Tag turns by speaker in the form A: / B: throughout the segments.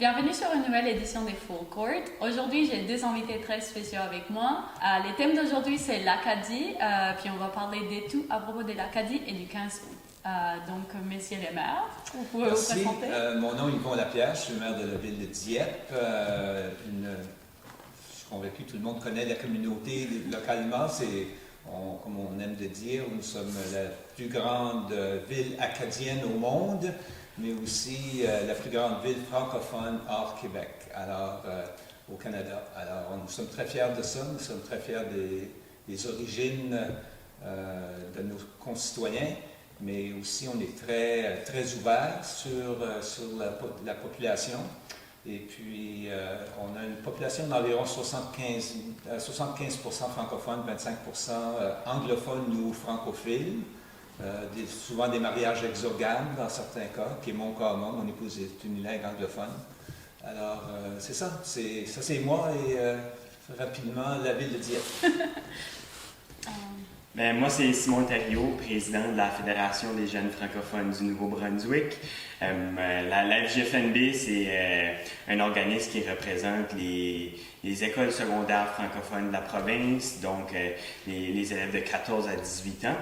A: Bienvenue sur une nouvelle édition des Full Court. Aujourd'hui, j'ai deux invités très spéciaux avec moi. Les thèmes d'aujourd'hui, c'est l'Acadie, puis on va parler de tout à propos de l'Acadie et du 15 août. Donc, messieurs les maires, vous pouvez vous présenter?
B: Mon nom est Yvon Lapierre, je suis le maire de la ville de Dieppe. Je suis convaincu que tout le monde connaît la communauté localement. Comme on aime de dire, nous sommes la plus grande ville acadienne au monde, mais aussi la plus grande ville francophone hors Québec, au Canada. Alors, nous sommes très fiers de ça, nous sommes très fiers des origines de nos concitoyens, mais aussi on est très ouvert sur la population. Et puis, on a une population d'environ 75% francophone, 25% anglophone ou francophile. Souvent des mariages exogames dans certains cas, qui est mon cas, mon épouse est unilingue anglophone. Alors, c'est ça. Ça, c'est moi et rapidement la ville de Dieppe.
C: Ben, moi, c'est Simon Thériault, président de la Fédération des jeunes francophones du Nouveau-Brunswick. La FJFNB, c'est un organisme qui représente les écoles secondaires francophones de la province, donc les élèves de 14 à 18 ans.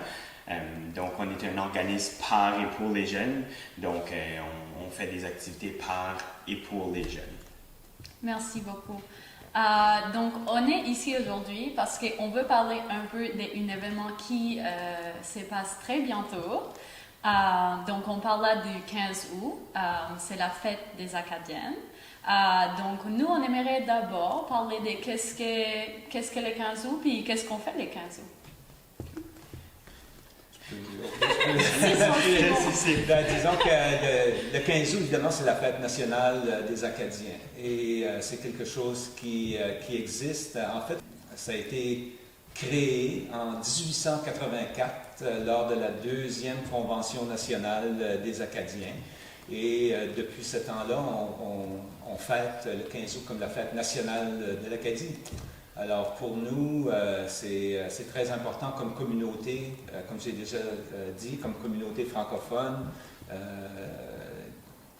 C: Donc, on est un organisme par et pour les jeunes, donc on fait des activités par et pour les jeunes.
A: Merci beaucoup. Donc, on est ici aujourd'hui parce qu'on veut parler un peu d'un événement qui se passe très bientôt. Donc, on parle là du 15 août, c'est la fête des Acadiennes. Donc, nous, on aimerait d'abord parler de qu'est-ce que le 15 août, puis qu'est-ce qu'on fait le 15 août.
B: Disons que le 15 août, évidemment, c'est la fête nationale des Acadiens. Et c'est quelque chose qui existe. En fait, ça a été créé en 1884 lors de la deuxième Convention nationale des Acadiens. Et depuis ce temps-là, on fête le 15 août comme la fête nationale de l'Acadie. Alors pour nous, c'est très important comme communauté, comme j'ai déjà dit, comme communauté francophone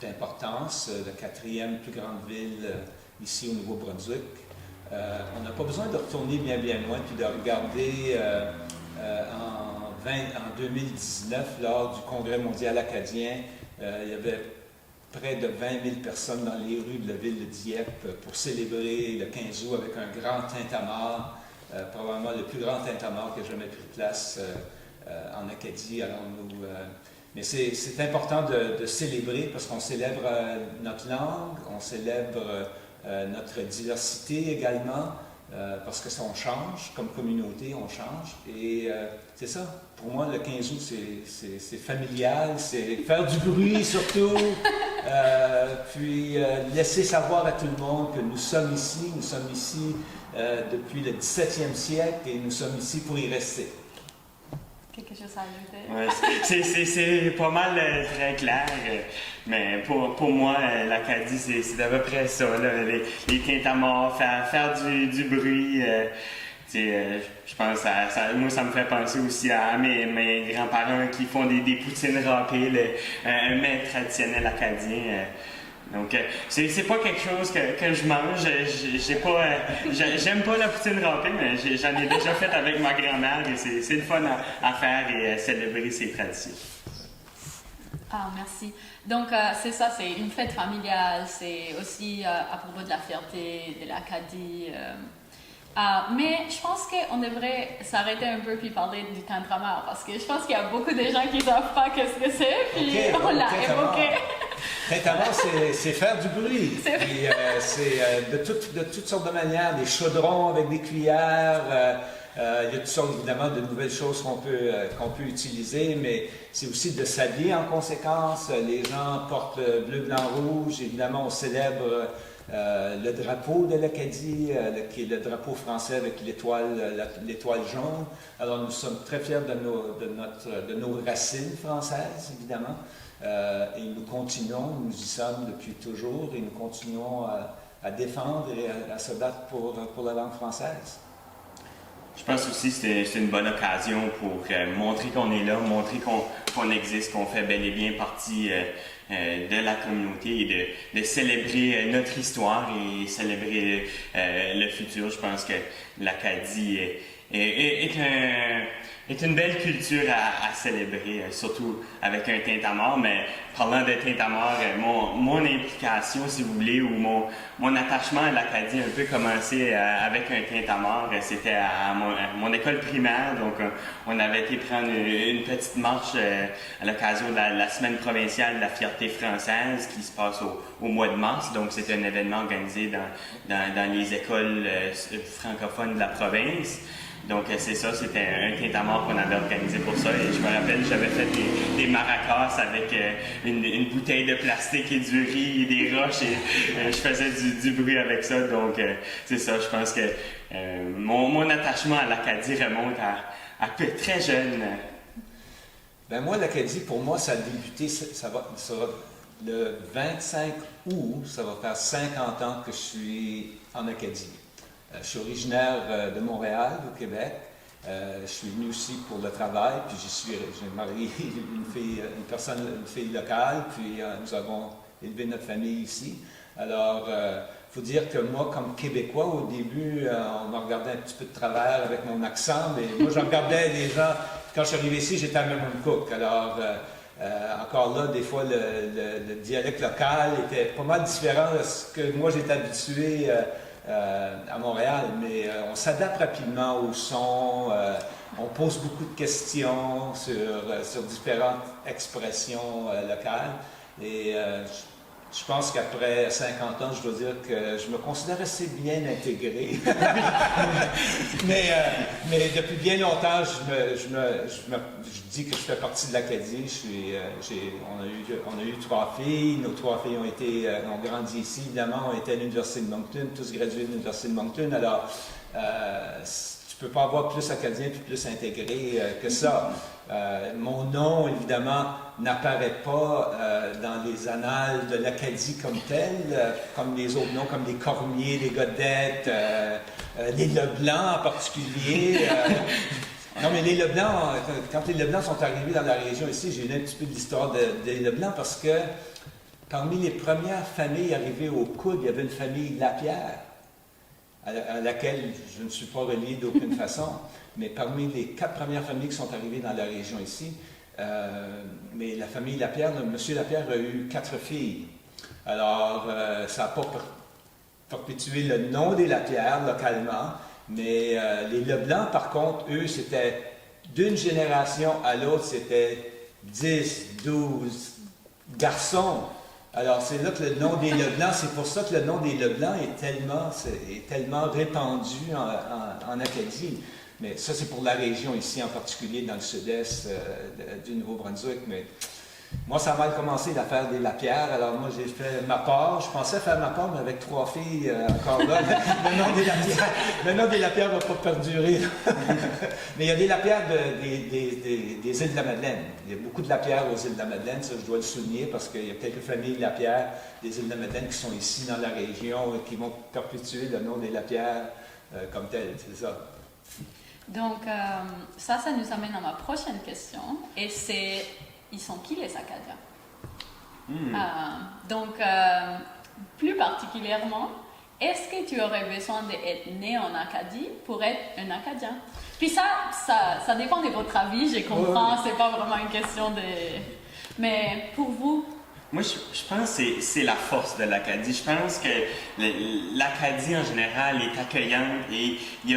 B: d'importance, la quatrième plus grande ville ici au Nouveau-Brunswick. On n'a pas besoin de retourner bien loin puis de regarder en 2019, lors du Congrès mondial acadien, il y avait près de 20 000 personnes dans les rues de la ville de Dieppe pour célébrer le 15 août avec un grand tintamarre, probablement le plus grand tintamarre qui a jamais pris place en Acadie. Alors mais c'est important de célébrer parce qu'on célèbre notre langue, on célèbre notre diversité également, parce que ça, on change, comme communauté, on change. Et c'est ça. Pour moi, le 15 août, c'est familial, c'est faire du bruit surtout, puis laisser savoir à tout le monde que nous sommes ici depuis le 17e siècle et nous sommes ici pour y rester.
A: Quelque chose à ajouter?
C: Ouais, c'est pas mal très clair, mais pour moi, l'Acadie, c'est à peu près ça, là, les tintamarres, faire du bruit. Je pense moi, ça me fait penser aussi à mes grands-parents qui font des poutines râpées, un mets traditionnel acadien. Donc, c'est pas quelque chose que je mange. J'aime pas la poutine râpée, mais j'en ai déjà fait avec ma grand-mère et c'est le fun à faire et célébrer ses traditions.
A: Merci. Donc, c'est ça, c'est une fête familiale, c'est aussi à propos de la fierté de l'Acadie. Mais je pense qu'on devrait s'arrêter un peu puis parler du tintamarre parce que je pense qu'il y a beaucoup de gens qui ne savent pas qu'est-ce que c'est, puis on l'a évoqué.
B: Tintamarre, c'est faire du bruit. Puis, c'est de toutes sortes de manières, des chaudrons avec des cuillères. Il y a toutes sortes, évidemment, de nouvelles choses qu'on peut utiliser, mais c'est aussi de s'habiller en conséquence. Les gens portent le bleu, blanc, rouge. Évidemment, on célèbre le drapeau de l'Acadie, qui est le drapeau français avec l'étoile jaune. Alors, nous sommes très fiers de nos racines françaises, évidemment. Et nous y sommes depuis toujours, et nous continuons à défendre et à se battre pour la langue française.
C: Je pense aussi que c'est une bonne occasion pour montrer qu'on est là, montrer qu'on existe, qu'on fait bel et bien partie de la communauté et de célébrer notre histoire et célébrer le futur. Je pense que l'Acadie est une belle culture à célébrer, surtout avec un tintamarre. Mais parlant de tintamarre, mon implication, si vous voulez, ou mon attachement à l'Acadie a un peu commencé avec un tintamarre. C'était à mon école primaire, donc on avait été prendre une petite marche à l'occasion de la semaine provinciale de la fierté française qui se passe au mois de mars. Donc c'était un événement organisé dans les écoles francophones de la province. Donc c'est ça, c'était un tintamarre qu'on avait organisé pour ça. Et je me rappelle, j'avais fait des maracas avec une bouteille de plastique et du riz et des roches et je faisais du bruit avec ça. Donc c'est ça, je pense que mon attachement à l'Acadie remonte à très jeune.
B: Ben moi, l'Acadie, pour moi, ça a débuté, ça va le 25 août, ça va faire 50 ans que je suis en Acadie. Je suis originaire de Montréal, au Québec. Je suis venu aussi pour le travail, puis j'ai marié une fille locale, puis nous avons élevé notre famille ici. Alors, il faut dire que moi, comme Québécois, au début, on me regardait un petit peu de travers avec mon accent, mais moi, je regardais les gens. Quand je suis arrivé ici, j'étais à Memon-Cook. Alors, encore là, des fois, le dialecte local était pas mal différent de ce que moi, j'étais habitué à Montréal, mais on s'adapte rapidement au son, on pose beaucoup de questions sur différentes expressions locales et je pense qu'après 50 ans, je dois dire que je me considère assez bien intégré. mais depuis bien longtemps, je dis que je fais partie de l'Acadie. On a eu 3 filles. Nos 3 filles ont grandi ici, évidemment, ont été à l'Université de Moncton, tous gradués de l'Université de Moncton. Alors, tu ne peux pas avoir plus acadien et plus intégré que ça. Mon nom, évidemment, n'apparaît pas dans les annales de l'Acadie comme tel, comme les autres noms, comme les Cormier, les Godette, les Leblanc en particulier. Non, mais les Leblanc, quand les Leblanc sont arrivés dans la région ici, j'ai lu un petit peu de l'histoire des Leblanc parce que parmi les premières familles arrivées au coude, il y avait une famille Lapierre, à laquelle je ne suis pas relié d'aucune façon, mais parmi les 4 premières familles qui sont arrivées dans la région ici, mais la famille Lapierre, M. Lapierre a eu 4 filles. Alors, ça n'a pas perpétué le nom des Lapierre localement, mais les Leblanc, par contre, eux, c'était d'une génération à l'autre, c'était 10, 12 garçons. Alors, c'est là que le nom des Leblanc, c'est pour ça que le nom des Leblanc est tellement répandu en Acadie. Mais ça, c'est pour la région ici, en particulier dans le sud-est du Nouveau-Brunswick. Mais moi, ça a mal commencé l'affaire des Lapierre. Alors moi, j'ai fait ma part. Je pensais faire ma part, mais avec 3 filles encore là. Le nom des Lapierre ne va pas perdurer. Mais il y a des Lapierre des îles de la Madeleine. Il y a beaucoup de Lapierre aux îles de la Madeleine. Ça, je dois le souligner parce qu'il y a quelques familles Lapierre des îles de la Madeleine qui sont ici dans la région et qui vont perpétuer le nom des Lapierre comme tel. C'est ça.
A: Donc, ça nous amène à ma prochaine question. Et c'est, ils sont qui les Acadiens? Donc, plus particulièrement, est-ce que tu aurais besoin d'être né en Acadie pour être un Acadien? Puis ça dépend de votre avis, je comprends, c'est pas vraiment une question de... Mais pour vous...
C: Moi, je pense que c'est la force de l'Acadie. Je pense que l'Acadie, en général, est accueillante et il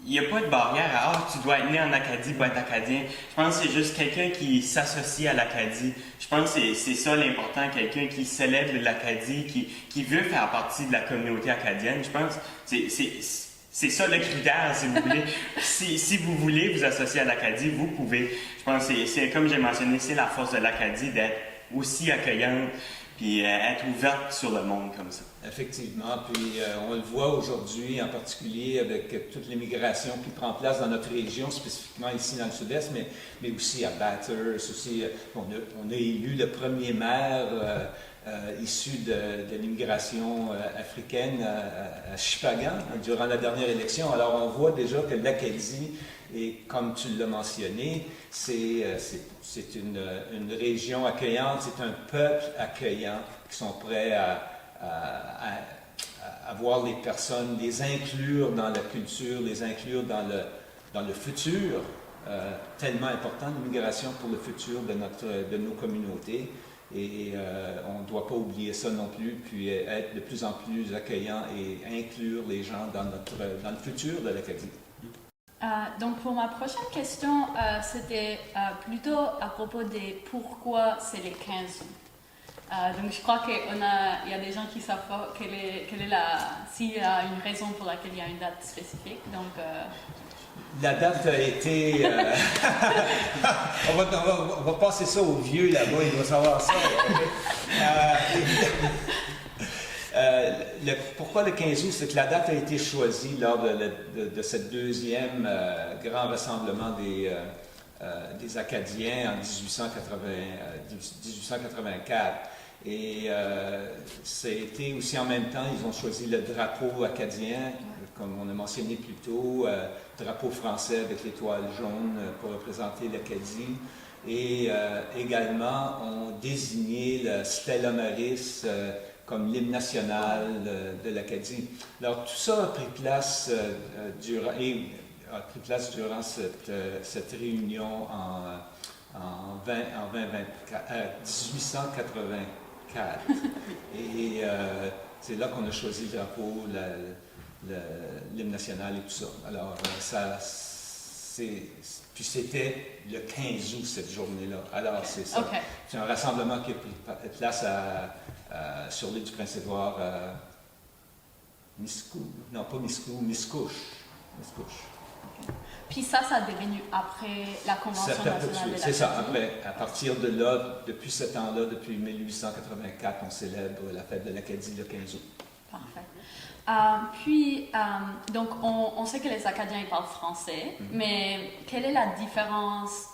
C: n'y a pas de barrière à « Ah, tu dois être né en Acadie pour être Acadien ». Je pense que c'est juste quelqu'un qui s'associe à l'Acadie. Je pense que c'est ça l'important, quelqu'un qui célèbre l'Acadie, qui veut faire partie de la communauté acadienne. Je pense que c'est ça le critère, si vous voulez. Si vous voulez vous associer à l'Acadie, vous pouvez. Je pense que c'est comme j'ai mentionné, c'est la force de l'Acadie d'être aussi accueillante puis être ouverte sur le monde comme ça.
B: Effectivement, puis on le voit aujourd'hui, en particulier avec toute l'immigration qui prend place dans notre région, spécifiquement ici dans le sud-est, mais aussi à Bathurst, aussi, on a élu le premier maire issu de l'immigration africaine à Shippagan durant la dernière élection. Alors on voit déjà que l'Acadie, et comme tu l'as mentionné, c'est une région accueillante, c'est un peuple accueillant qui sont prêts à voir les personnes, les inclure dans la culture, les inclure dans le futur, tellement important, l'immigration pour le futur de nos communautés. Et on ne doit pas oublier ça non plus, puis être de plus en plus accueillant et inclure les gens dans le futur de l'Acadie.
A: Donc pour ma prochaine question, c'était plutôt à propos des pourquoi c'est les 15 août. Donc je crois qu'il y a des gens qui savent pas s'il y a une raison pour laquelle il y a une date spécifique. Donc,
B: la date a été... on va passer ça aux vieux là-bas, ils vont savoir ça. Pourquoi le 15 août? C'est que la date a été choisie lors de ce deuxième grand rassemblement des Acadiens en 1884. Et c'était aussi en même temps, ils ont choisi le drapeau acadien, comme on a mentionné plus tôt, drapeau français avec l'étoile jaune pour représenter l'Acadie. Et également, on désignait le Stella Maris comme l'hymne national de l'Acadie. Alors, tout ça a pris place durant cette réunion en 1884. Et c'est là qu'on a choisi le drapeau, l'hymne national et tout ça. Alors, puis c'était le 15 août, cette journée-là. Alors, c'est ça. Okay. C'est un rassemblement qui a pris place sur l'île du Prince-Édouard, Miscouche.
A: Okay. Puis ça a devenu après la Convention nationale de l'Acadie.
B: C'est ça, après. À partir de là, depuis ce temps-là, depuis 1884, on célèbre la fête de l'Acadie le 15 août.
A: Parfait. Donc, on sait que les Acadiens ils parlent français, mais quelle est la différence,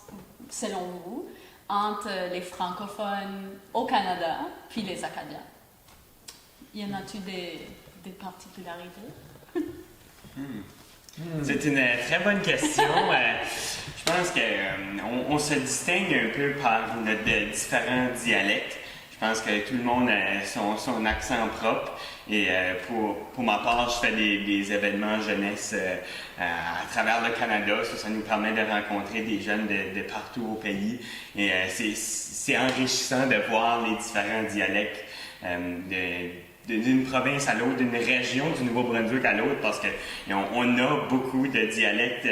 A: selon vous, entre les francophones au Canada puis les Acadiens? Y en a-t-il des particularités?
C: C'est une très bonne question. Je pense qu'on se distingue un peu par notre différents dialectes. Je pense que tout le monde a son accent propre. Et pour ma part, je fais des événements jeunesse à travers le Canada. Ça nous permet de rencontrer des jeunes de partout au pays. Et c'est enrichissant de voir les différents dialectes d'une province à l'autre, d'une région du Nouveau-Brunswick à l'autre, parce qu'on a beaucoup de dialectes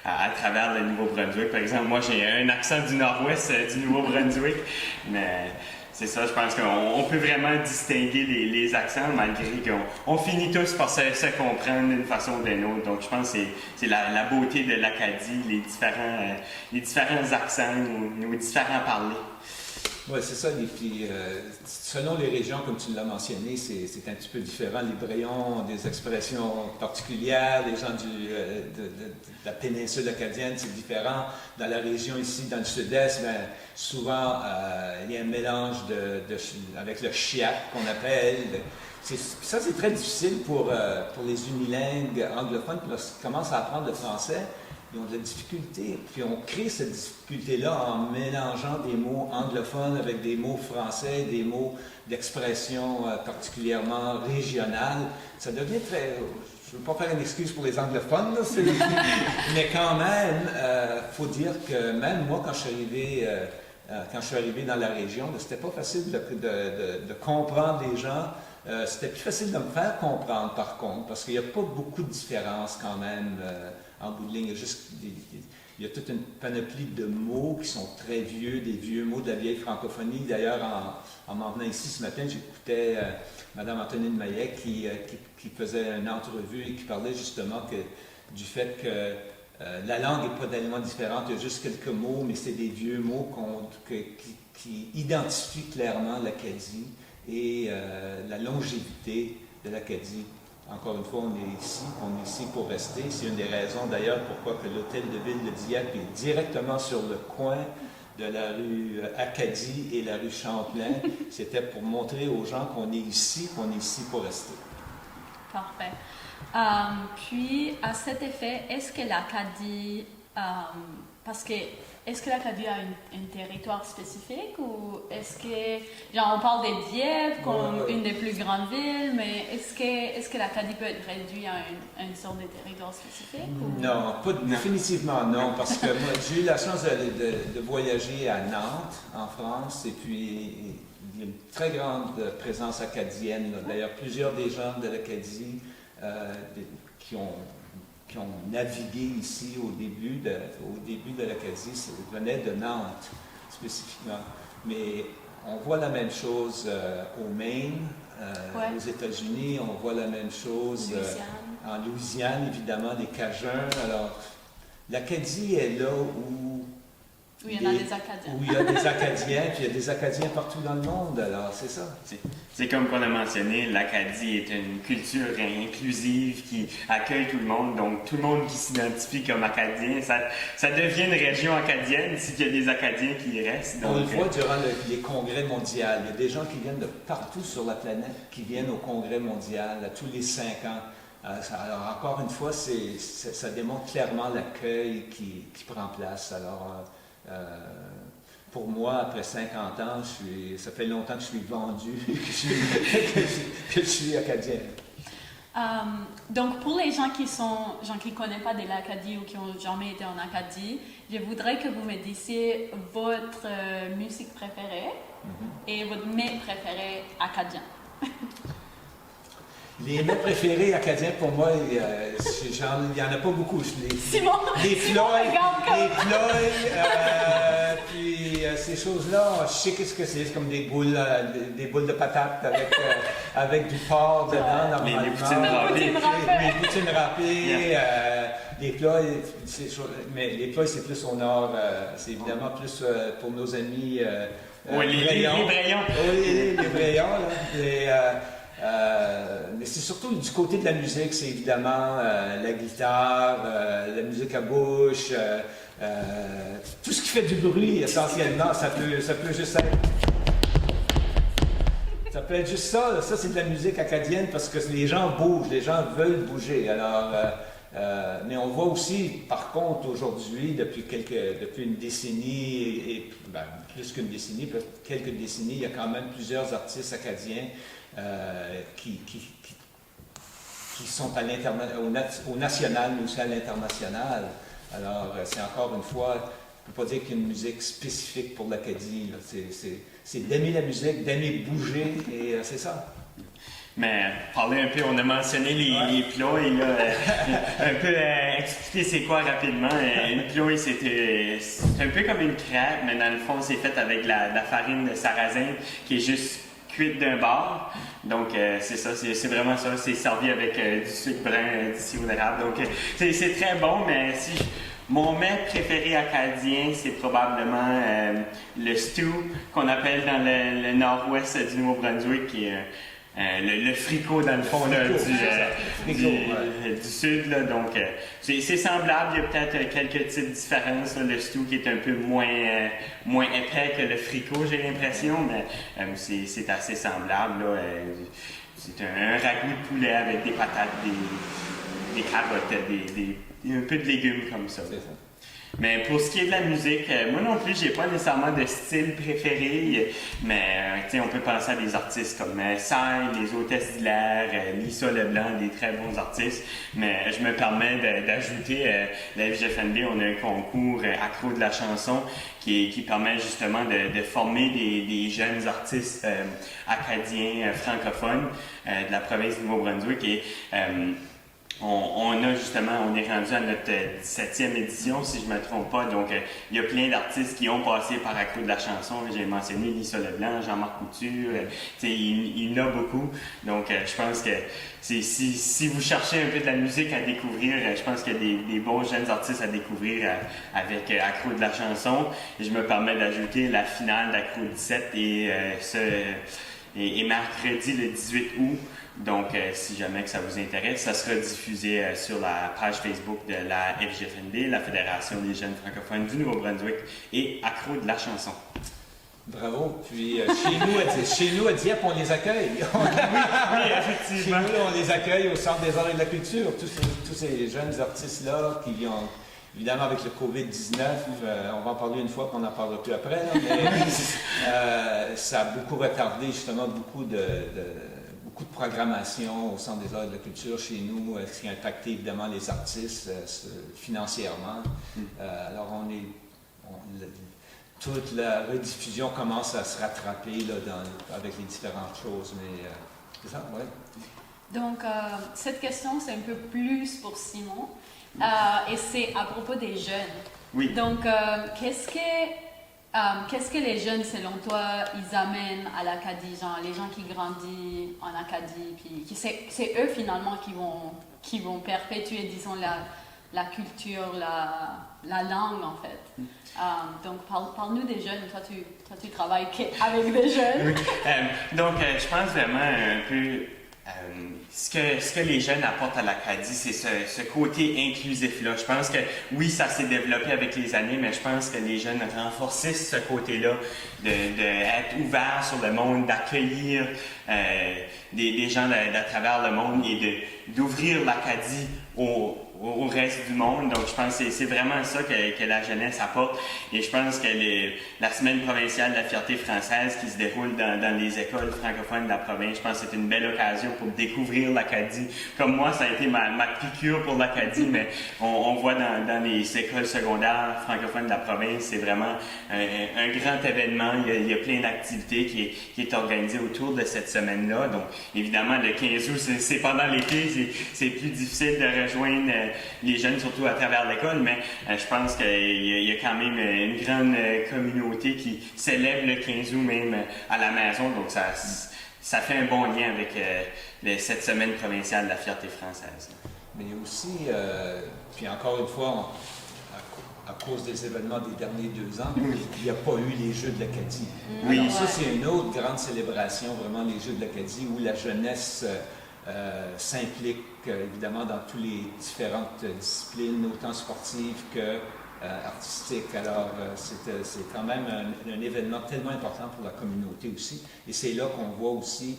C: à travers le Nouveau-Brunswick. Par exemple, moi, j'ai un accent du nord-ouest du Nouveau-Brunswick, mais c'est ça, je pense qu'on peut vraiment distinguer les accents, malgré qu'on finit tous par se comprendre d'une façon ou d'une autre. Donc, je pense que c'est la beauté de l'Acadie, les différents accents, nos différents parlers.
B: Oui, c'est ça. Et puis, selon les régions, comme tu l'as mentionné, c'est un petit peu différent. Les Bréons ont des expressions particulières. Les gens de la péninsule acadienne, c'est différent. Dans la région ici, dans le sud-est, ben, souvent, il y a un mélange avec le chiac qu'on appelle. Ça, c'est très difficile pour les unilingues anglophones qui commencent à apprendre le français. Ils ont de la difficulté. Puis on crée cette difficulté-là en mélangeant des mots anglophones avec des mots français, des mots d'expression particulièrement régionale. Ça devient très... Je ne veux pas faire une excuse pour les anglophones, là, mais quand même, il faut dire que même moi, quand je suis arrivé dans la région, c'était pas facile de comprendre les gens. C'était plus facile de me faire comprendre, par contre, parce qu'il n'y a pas beaucoup de différence quand même en bout de ligne. Il y a toute une panoplie de mots qui sont très vieux, des vieux mots de la vieille francophonie. D'ailleurs, en m'en venant ici ce matin, j'écoutais Mme Antonine Maillet qui faisait une entrevue et qui parlait justement du fait que la langue n'est pas tellement différente. Il y a juste quelques mots, mais c'est des vieux mots qui identifient clairement l'Acadie et la longévité de l'Acadie. Encore une fois, on est ici pour rester. C'est une des raisons d'ailleurs pourquoi que l'hôtel de ville de Dieppe est directement sur le coin de la rue Acadie et la rue Champlain. C'était pour montrer aux gens qu'on est ici pour rester.
A: Parfait. Puis, à cet effet, est-ce que l'Acadie, est-ce que l'Acadie a un territoire spécifique ou est-ce que, genre, on parle de Dieppe comme une des plus grandes villes, mais est-ce que l'Acadie peut être réduit à une sorte de territoire spécifique? Ou?
B: Non, définitivement non, parce que moi, j'ai eu la chance de voyager à Nantes, en France, et puis il y a une très grande présence acadienne. D'ailleurs, plusieurs des gens de l'Acadie qui ont navigué ici au début de l'Acadie venaient de Nantes, spécifiquement. Mais on voit la même chose au Maine, aux États-Unis, on voit la même chose en Louisiane, évidemment, des Cajuns. Alors, l'Acadie est là où
A: il y en a des Acadiens.
B: Où il y a des Acadiens, puis il y a des Acadiens partout dans le monde, alors c'est ça.
C: C'est comme qu'on a mentionné, l'Acadie est une culture inclusive qui accueille tout le monde, donc tout le monde qui s'identifie comme Acadien, ça devient une région acadienne s'il y a des Acadiens qui y restent.
B: On le voit durant les congrès mondiaux, il y a des gens qui viennent de partout sur la planète, qui viennent au congrès mondial tous les 5 ans. Alors encore une fois, ça démontre clairement l'accueil qui prend place. Alors, pour moi, après 50 ans, ça fait longtemps que je suis vendu, que je suis acadien.
A: Donc, pour les gens qui ne connaissent pas de l'Acadie ou qui n'ont jamais été en Acadie, je voudrais que vous me disiez votre musique préférée et votre mets préféré acadien.
B: Les mets préférés acadiens, pour moi, il n'y en a pas beaucoup. Les ploys, puis ces choses-là, je sais qu'est-ce que c'est comme des boules de patates avec du porc dedans, normalement.
C: Les poutines râpées.
B: Les poutines râpées, les ploys, mais les ploys, c'est plus au nord, c'est évidemment plus pour nos amis
C: oui, les Brayons.
B: Oui, les Brayons, là. Mais c'est surtout du côté de la musique, c'est évidemment la guitare, la musique à bouche, tout ce qui fait du bruit essentiellement, ça peut juste être... Ça peut être juste ça, ça c'est de la musique acadienne parce que les gens bougent, les gens veulent bouger. Alors, mais on voit aussi, par contre, aujourd'hui, depuis une décennie, et plus qu'une décennie, peut-être quelques décennies, il y a quand même plusieurs artistes acadiens qui sont au national, mais aussi à l'international. Alors, c'est encore une fois, je ne peux pas dire qu'il y a une musique spécifique pour l'Acadie. C'est d'aimer la musique, d'aimer bouger, et c'est ça.
C: Mais parler un peu, on a mentionné les ploys, un peu expliquer c'est quoi rapidement. Une ploie, c'est un peu comme une crêpe, mais dans le fond, c'est fait avec la farine de sarrasin qui est juste cuite d'un bord. Donc, c'est ça, c'est vraiment ça. C'est servi avec du sucre brun, du sirop d'érable. Donc, c'est très bon, mais mon mets préféré acadien, c'est probablement le stew qu'on appelle dans le nord-ouest du Nouveau-Brunswick, qui est le fricot dans le fond là, du sud. Là, donc, c'est semblable. Il y a peut-être quelques petites différences. Là, le stew qui est un peu moins épais que le fricot, j'ai l'impression, mais c'est assez semblable. Là, c'est un ragoût de poulet avec des patates, des carottes, un peu de légumes comme ça. Mais pour ce qui est de la musique, moi non plus, j'ai pas nécessairement de style préféré, mais on peut penser à des artistes comme Sai, les Hôtesses d'Hilaire, Lisa Leblanc, des très bons artistes. Mais je me permets d'ajouter, la FGFNB, on a un concours accro de la chanson qui permet justement de former des jeunes artistes acadiens, francophones de la province du Nouveau-Brunswick. Et on est rendu à notre 17e édition, si je ne me trompe pas. Donc, il y a plein d'artistes qui ont passé par Accro de la chanson. J'ai mentionné Lisa Leblanc, Jean-Marc Couture. Il y en a beaucoup. Donc, je pense que si vous cherchez un peu de la musique à découvrir, je pense qu'il y a des bons jeunes artistes à découvrir avec Accro de la chanson. Et je me permets d'ajouter la finale d'Accro 17 et et mercredi le 18 août. Donc, si jamais que ça vous intéresse, ça sera diffusé sur la page Facebook de la FJFNB, la Fédération des jeunes francophones du Nouveau-Brunswick et Accro de la chanson.
B: Bravo. Puis chez nous à Dieppe, on les accueille.
C: Oui, effectivement.
B: Chez nous, on les accueille au Centre des arts et de la culture. Tous ces jeunes artistes-là qui ont, évidemment avec le COVID-19, on va en parler une fois, qu'on n'en parlera plus après, là, mais ça a beaucoup retardé justement beaucoup de programmation au Centre des arts et de la culture chez nous, ce qui a impacté évidemment les artistes financièrement. Alors toute la rediffusion commence à se rattraper là, avec les différentes choses, mais c'est ça, ouais.
A: Donc, cette question, c'est un peu plus pour Simon, et c'est à propos des jeunes.
C: Oui.
A: Donc, qu'est-ce que les jeunes, selon toi, ils amènent à l'Acadie, genre les gens qui grandissent en Acadie, puis c'est eux finalement qui vont perpétuer, disons, la culture, la langue en fait. Donc parle-nous des jeunes. Toi tu travailles avec des jeunes.
C: Donc je pense vraiment un peu ce que les jeunes apportent à l'Acadie, c'est ce côté inclusif-là. Je pense que oui, ça s'est développé avec les années, mais je pense que les jeunes renforcent ce côté-là d'être ouverts sur le monde, d'accueillir des gens à travers le monde et d'ouvrir l'Acadie au reste du monde. Donc, je pense que c'est vraiment ça que la jeunesse apporte. Et je pense que la semaine provinciale de la fierté française qui se déroule dans les écoles francophones de la province, je pense que c'est une belle occasion pour découvrir l'Acadie. Comme moi, ça a été ma piqûre pour l'Acadie, mais on voit dans les écoles secondaires francophones de la province, c'est vraiment un grand événement. Il y a plein d'activités qui est organisé autour de cette semaine-là. Donc, évidemment, le 15 août, c'est pendant l'été, c'est plus difficile de rejoindre les jeunes, surtout à travers l'école, mais je pense qu'il y a quand même une grande communauté qui célèbre le 15 août même à la maison, donc ça fait un bon lien avec cette semaine provinciale de la fierté française.
B: Mais aussi, puis encore une fois, à cause des événements des derniers 2 ans, il n'y a pas eu les Jeux de l'Acadie.
C: Oui.
B: Alors ça, c'est une autre grande célébration, vraiment, les Jeux de l'Acadie, où la jeunesse s'implique évidemment dans toutes les différentes disciplines, autant sportives que artistiques. Alors, c'est quand même un événement tellement important pour la communauté aussi. Et c'est là qu'on voit aussi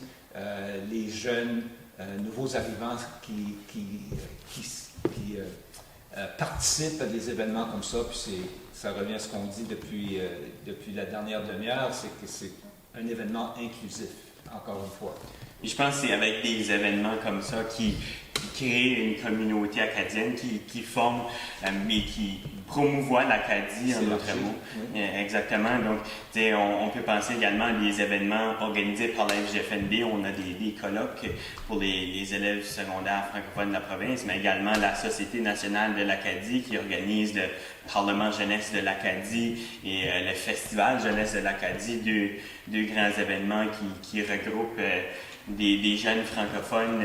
B: les jeunes nouveaux arrivants qui participent à des événements comme ça. Puis ça revient à ce qu'on dit depuis la dernière demi-heure, c'est que c'est un événement inclusif, encore une fois.
C: Et je pense que c'est avec des événements comme ça qui créent une communauté acadienne, qui forme et qui promouvoit l'Acadie, en d'autres mots. Oui. Exactement. Donc, on peut penser également à des événements organisés par la FJFNB. On a des colloques pour les élèves secondaires francophones de la province, mais également la Société nationale de l'Acadie qui organise le Parlement jeunesse de l'Acadie et le Festival jeunesse de l'Acadie, deux grands événements qui regroupent des jeunes francophones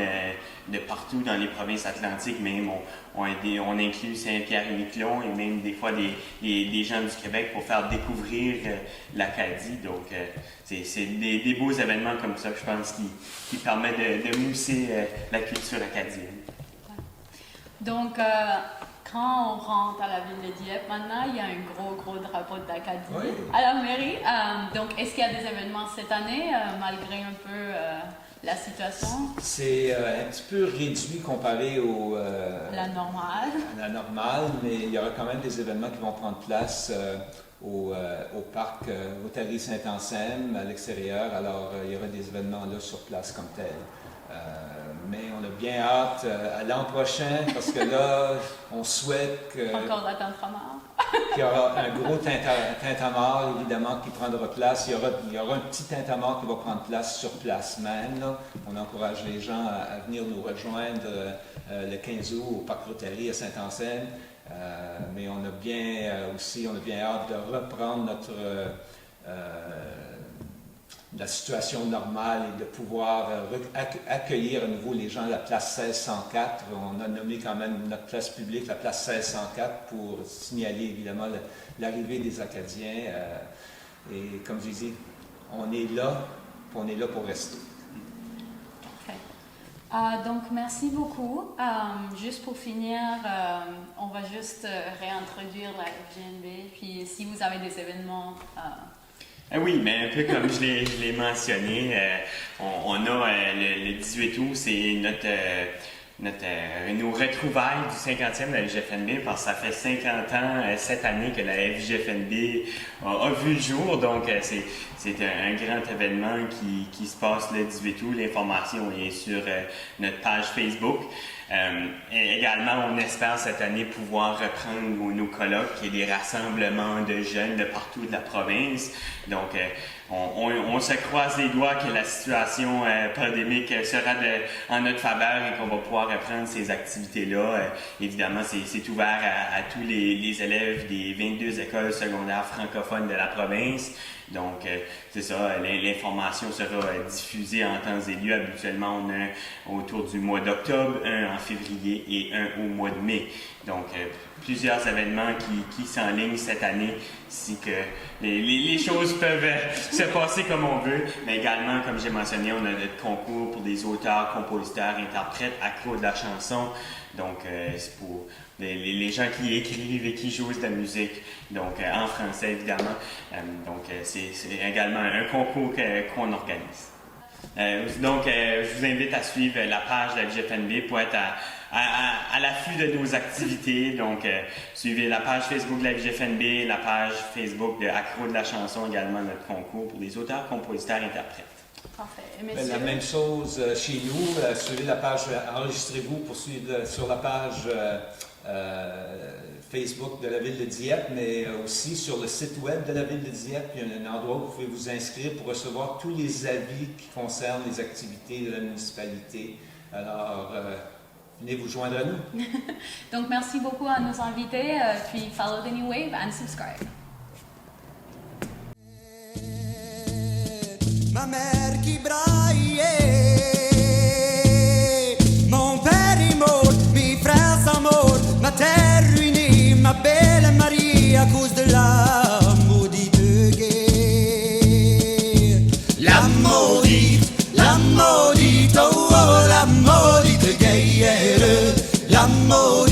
C: de partout dans les provinces atlantiques. Même on inclut Saint-Pierre-et-Miquelon et même des fois des gens du Québec pour faire découvrir l'Acadie. Donc, c'est des beaux événements comme ça, je pense, qui permettent de mousser la culture acadienne.
A: Donc, quand on rentre à la ville de Dieppe, maintenant, il y a un gros drapeau d'Acadie à la mairie. Donc, est-ce qu'il y a des événements cette année, malgré un peu la situation?
B: C'est un petit peu réduit comparé
A: la normale.
B: À la normale, mais il y aura quand même des événements qui vont prendre place au parc Rotary Saint-Anselme, à l'extérieur. Alors, il y aura des événements là sur place comme tel. Mais on a bien hâte à l'an prochain parce que là, on souhaite que...
A: Encore la tintamarre.
B: Qu'il y aura un gros tintamarre, évidemment, qui prendra place. Il y aura un petit tintamarre qui va prendre place sur place même. Là. On encourage les gens à venir nous rejoindre le 15 août au parc Rotary à Saint-Anselme. Mais on a bien hâte de reprendre la situation normale et de pouvoir accueillir à nouveau les gens à la place 1604. On a nommé quand même notre place publique la place 1604 pour signaler évidemment l'arrivée des Acadiens. Et comme je dis, on est là puis on est là pour rester.
A: Parfait. Donc, merci beaucoup. Juste pour finir, on va juste réintroduire la FGNB. Puis, si vous avez des événements...
C: Oui, mais un peu comme je l'ai mentionné, on a le 18 août, c'est nos retrouvailles du 50e de la FGFNB, parce que ça fait 50 ans cette année que la FGFNB a vu le jour. Donc, c'est un grand événement qui se passe le 18 août. L'information est sur notre page Facebook. Et également, on espère cette année pouvoir reprendre nos colloques et des rassemblements de jeunes de partout de la province. Donc, on se croise les doigts que la situation pandémique sera en notre faveur et qu'on va pouvoir reprendre ces activités-là. Évidemment, c'est ouvert à tous les élèves des 22 écoles secondaires francophones de la province. Donc, c'est ça, l'information sera diffusée en temps et lieu. Habituellement, on a autour du mois d'octobre, un en février et un au mois de mai. Donc, plusieurs événements qui s'enlignent cette année, si que les choses peuvent se passer comme on veut. Mais également, comme j'ai mentionné, on a notre concours pour des auteurs, compositeurs, interprètes, accros de la chanson. Donc, c'est pour les gens qui écrivent et qui jouent de la musique, donc en français évidemment. Donc, c'est également un concours qu'on organise. Donc, je vous invite à suivre la page de la FGFNB pour être à l'affût de nos activités. Donc, suivez la page Facebook de la FGFNB, la page Facebook de Accro de la chanson, également notre concours pour des auteurs, compositeurs, interprètes.
A: Parfait.
B: La même chose chez nous. Suivez la page, enregistrez-vous pour suivre sur la page Facebook de la Ville de Dieppe, mais aussi sur le site web de la Ville de Dieppe. Il y a un endroit où vous pouvez vous inscrire pour recevoir tous les avis qui concernent les activités de la municipalité. Alors, venez vous joindre à nous.
A: Donc, merci beaucoup à nos invités. Puis, follow the new wave and subscribe.
D: Ma mère qui braillait, mon père est mort, mes frères sont morts, ma terre ruinée, ma belle Marie à cause de la maudite guerre. La maudite, oh, oh, la maudite guerre, la maudite.